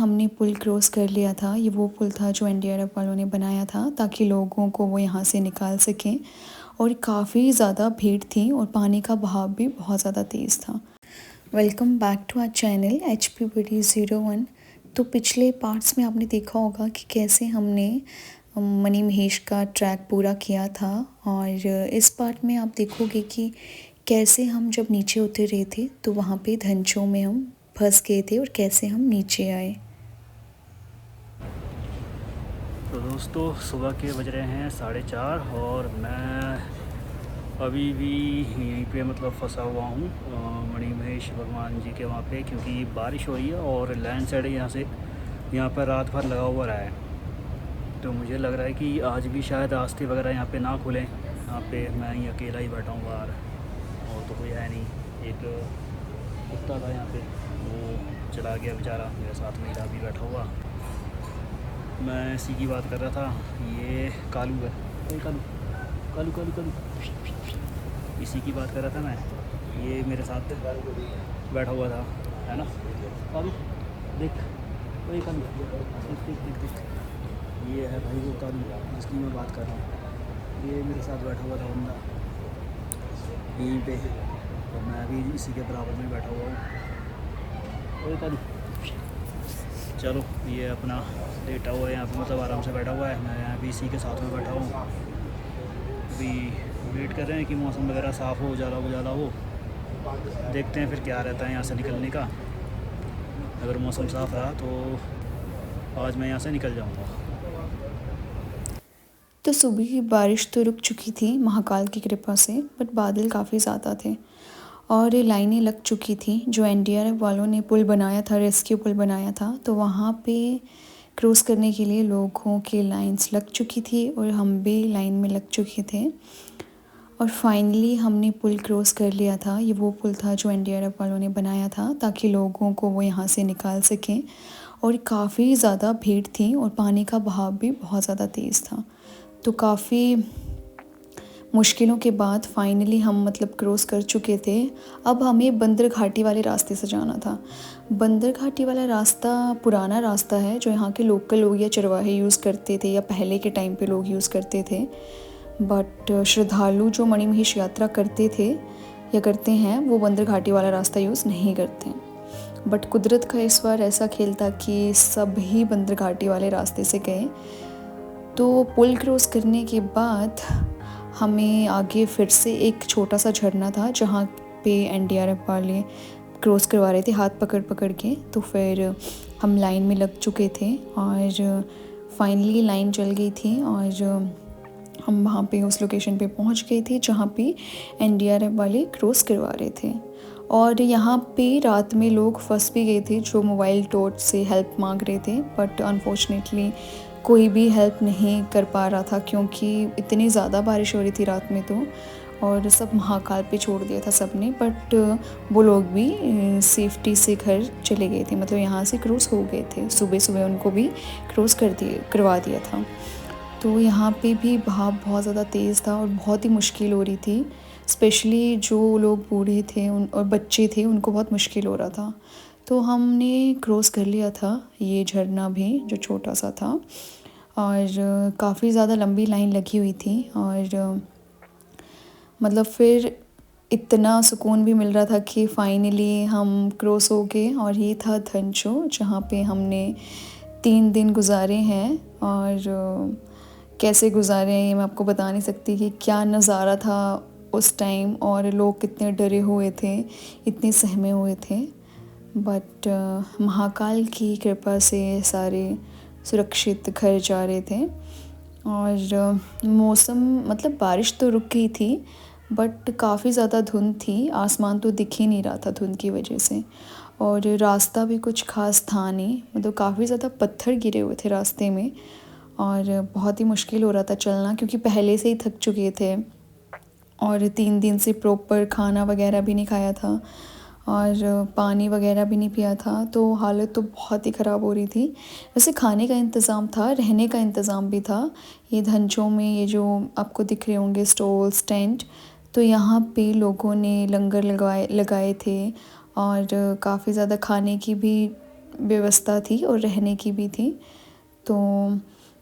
हमने पुल क्रॉस कर लिया था। ये वो पुल था जो एनडीआरएफ वालों ने बनाया था ताकि लोगों को वो यहाँ से निकाल सकें। और काफ़ी ज़्यादा भीड़ थी और पानी का बहाव भी बहुत ज़्यादा तेज़ था। Welcome back to our channel HPBD01। तो पिछले पार्ट्स में आपने देखा होगा कि कैसे हमने मनी महेश का ट्रैक पूरा किया था। और इस पार्ट में आप देखोगे कि कैसे हम जब नीचे उतर रहे थे तो वहाँ पे धंचों में हम फंस गए थे और कैसे हम नीचे आए। तो दोस्तों सुबह के बज रहे हैं 4:30 और मैं अभी भी यहीं पे मतलब फंसा हुआ हूँ मणि महेश भगवान जी के वहाँ पे, क्योंकि बारिश हो रही है और लैंडस्लाइड यहाँ पर रात भर लगा हुआ रहा है। तो मुझे लग रहा है कि आज भी शायद रास्ते वगैरह यहाँ पे ना खुलें। यहाँ पे मैं ही अकेला ही बैठा हूँ बाहर और तो कोई है नहीं। एक कुत्ता था यहाँ पे, वो चला गया बेचारा, मेरे साथ में अभी बैठा हुआ। मैं इसी की बात कर रहा था। ये कालू है, अरे कालू कालू कालू कालू, इसी की बात कर रहा था मैं। ये मेरे साथ बैठा हुआ था, है ना कालू, देख वही कालू, देख देख देख देख, ये है भाई वो कालू जिसकी मैं बात कर रहा हूँ। ये मेरे साथ बैठा हुआ था बंदा यहीं पे, और मैं अभी इसी के बराबर में बैठा हुआ हूँ। अरे कालू, चलो ये अपना लेटा हुआ है यहाँ पे, मतलब आराम से बैठा हुआ है। मैं यहाँ भी इसी के साथ में बैठा हूँ। अभी वेट कर रहे हैं कि मौसम वगैरह साफ़ हो, उजाला उजाला हो। देखते हैं फिर क्या रहता है यहाँ से निकलने का। अगर मौसम साफ़ रहा तो आज मैं यहाँ से निकल जाऊँगा। तो सुबह की बारिश तो रुक चुकी थी महाकाल की कृपा से, बट बादल काफ़ी ज़्यादा थे और लाइनें लग चुकी थी। जो एनडीआरएफ वालों ने पुल बनाया था, रेस्क्यू पुल बनाया था, तो वहाँ पे क्रॉस करने के लिए लोगों की लाइंस लग चुकी थी और हम भी लाइन में लग चुके थे। और फाइनली हमने पुल क्रॉस कर लिया था। ये वो पुल था जो एनडीआरएफ वालों ने बनाया था ताकि लोगों को वो यहाँ से निकाल सकें। और काफ़ी ज़्यादा भीड़ थी और पानी का बहाव भी बहुत ज़्यादा तेज़ था। तो काफ़ी मुश्किलों के बाद फाइनली हम मतलब क्रॉस कर चुके थे। अब हमें बंदर घाटी वाले रास्ते से जाना था। बंदर घाटी वाला रास्ता पुराना रास्ता है जो यहाँ के लोकल लोग या चरवाहे यूज़ करते थे, या पहले के टाइम पे लोग यूज़ करते थे। बट श्रद्धालु जो मणि महेश यात्रा करते थे या करते हैं, वो बंदर घाटी वाला रास्ता यूज़ नहीं करते हैं। बट कुदरत का इस बार ऐसा खेल था कि सभी बंदर घाटी वाले रास्ते से गए। तो पुल क्रॉस करने के बाद हमें आगे फिर से एक छोटा सा झरना था जहाँ पे एनडीआरएफ वाले क्रॉस करवा रहे थे हाथ पकड़ पकड़ के। तो फिर हम लाइन में लग चुके थे और फाइनली लाइन चल गई थी और हम वहाँ पे उस लोकेशन पे पहुँच गए थे जहाँ पे एनडीआरएफ वाले क्रॉस करवा रहे थे। और यहाँ पे रात में लोग फंस भी गए थे जो मोबाइल टॉर्च से हेल्प मांग रहे थे, बट अनफॉर्चुनेटली कोई भी हेल्प नहीं कर पा रहा था क्योंकि इतनी ज़्यादा बारिश हो रही थी रात में। तो और सब महाकाल पे छोड़ दिया था सब ने, बट वो लोग भी सेफ्टी से घर चले गए थे, मतलब यहाँ से क्रॉस हो गए थे। सुबह सुबह उनको भी क्रॉस करवा दिया था। तो यहाँ पे भी बहाव बहुत ज़्यादा तेज़ था और बहुत ही मुश्किल हो रही थी। स्पेशली जो लोग बूढ़े थे उन और बच्चे थे, उनको बहुत मुश्किल हो रहा था। तो हमने क्रॉस कर लिया था ये झरना भी जो छोटा सा था, और काफ़ी ज़्यादा लंबी लाइन लगी हुई थी। और मतलब फिर इतना सुकून भी मिल रहा था कि फाइनली हम क्रॉस हो गए। और ये था धंचो जहाँ पे हमने 3 दिन गुजारे हैं। और कैसे गुजारे हैं ये मैं आपको बता नहीं सकती कि क्या नज़ारा था उस टाइम, और लोग कितने डरे हुए थे, इतने सहमे हुए थे। बट महाकाल की कृपा से सारे सुरक्षित घर जा रहे थे। और मौसम मतलब बारिश तो रुक गई थी, बट काफ़ी ज़्यादा धुंध थी, आसमान तो दिख ही नहीं रहा था धुंध की वजह से। और रास्ता भी कुछ खास था नहीं, मतलब काफ़ी ज़्यादा पत्थर गिरे हुए थे रास्ते में और बहुत ही मुश्किल हो रहा था चलना क्योंकि पहले से ही थक चुके थे और 3 दिन से प्रॉपर खाना वगैरह भी नहीं खाया था और पानी वगैरह भी नहीं पिया था, तो हालत तो बहुत ही ख़राब हो रही थी। वैसे खाने का इंतज़ाम था, रहने का इंतज़ाम भी था। ये धंचों में ये जो आपको दिख रहे होंगे स्टॉल्स, टेंट, तो यहाँ पे लोगों ने लंगर लगाए थे और काफ़ी ज़्यादा खाने की भी व्यवस्था थी और रहने की भी थी। तो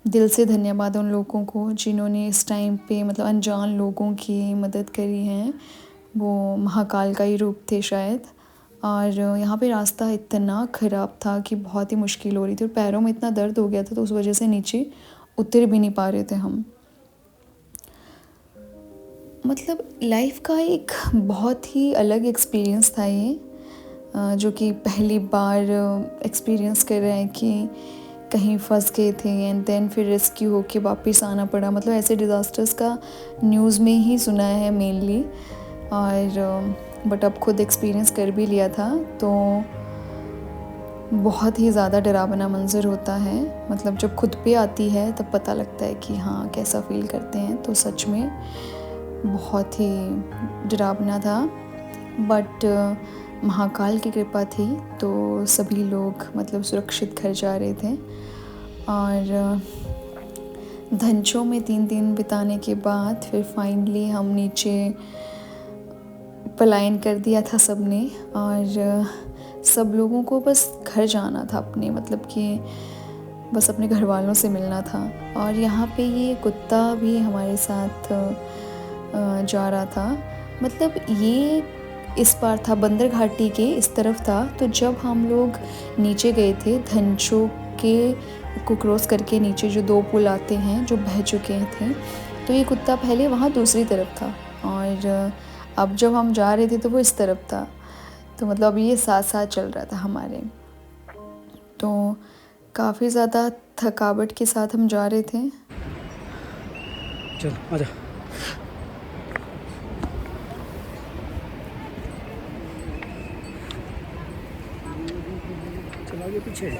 दिल से धन्यवाद उन लोगों को जिन्होंने इस टाइम पे मतलब अनजान लोगों की मदद करी है। वो महाकाल का ही रूप थे शायद। और यहाँ पे रास्ता इतना ख़राब था कि बहुत ही मुश्किल हो रही थी और पैरों में इतना दर्द हो गया था, तो उस वजह से नीचे उतर भी नहीं पा रहे थे हम। मतलब लाइफ का एक बहुत ही अलग एक्सपीरियंस था ये, जो कि पहली बार एक्सपीरियंस कर रहे हैं कि कहीं फंस गए थे एंड देन फिर रेस्क्यू होके वापस आना पड़ा। मतलब ऐसे डिज़ास्टर्स का न्यूज़ में ही सुना है मेनली, और बट अब खुद एक्सपीरियंस कर भी लिया था। तो बहुत ही ज़्यादा डरावना मंज़र होता है। मतलब जब खुद पे आती है तब पता लगता है कि हाँ कैसा फ़ील करते हैं। तो सच में बहुत ही डरावना था, बट महाकाल की कृपा थी तो सभी लोग मतलब सुरक्षित घर जा रहे थे। और धनचों में 3 दिन बिताने के बाद फिर फाइनली हम नीचे पलायन कर दिया था सबने, और सब लोगों को बस घर जाना था अपने, मतलब कि बस अपने घर वालों से मिलना था। और यहाँ पे ये कुत्ता भी हमारे साथ जा रहा था। मतलब ये इस बार था बंदर घाटी के इस तरफ था। तो जब हम लोग नीचे गए थे धनचो के को क्रॉस करके नीचे जो 2 पुल आते हैं जो बह चुके थे, तो ये कुत्ता पहले वहाँ दूसरी तरफ था और अब जब हम जा रहे थे तो वो इस तरफ था। तो मतलब ये साथ साथ चल रहा था हमारे। तो काफ़ी ज़्यादा थकावट के साथ हम जा रहे थे। चल आजा। चल आगे पीछे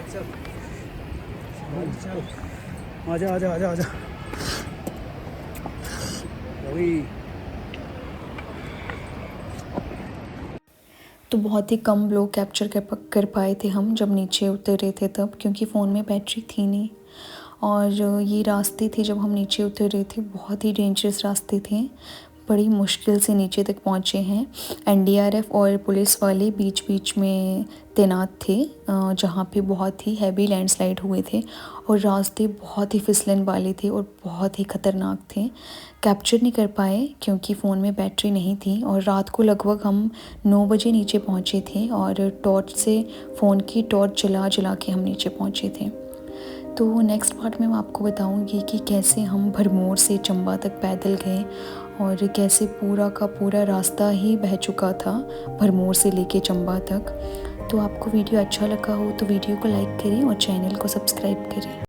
आजा आजा आजा आजा। वही तो बहुत ही कम लोग कैप्चर कर पाए थे हम जब नीचे उतरे थे तब, क्योंकि फ़ोन में बैटरी थी नहीं। और ये रास्ते थे जब हम नीचे उतरे थे बहुत ही डेंजरस रास्ते थे, बड़ी मुश्किल से नीचे तक पहुँचे हैं। एनडीआरएफ और पुलिस वाले बीच बीच में तैनात थे, जहाँ पे बहुत ही हैवी लैंडस्लाइड हुए थे और रास्ते बहुत ही फिसलन वाले थे और बहुत ही ख़तरनाक थे। कैप्चर नहीं कर पाए क्योंकि फ़ोन में बैटरी नहीं थी। और रात को लगभग हम 9 बजे नीचे पहुँचे थे और टॉर्च से फ़ोन की टॉर्च जला जला के हम नीचे पहुँचे थे। तो नेक्स्ट पार्ट में मैं आपको बताऊंगी कि कैसे हम भरमौर से चंबा तक पैदल गए और कैसे पूरा का पूरा रास्ता ही बह चुका था भरमौर से लेके चंबा तक। तो आपको वीडियो अच्छा लगा हो तो वीडियो को लाइक करें और चैनल को सब्सक्राइब करें।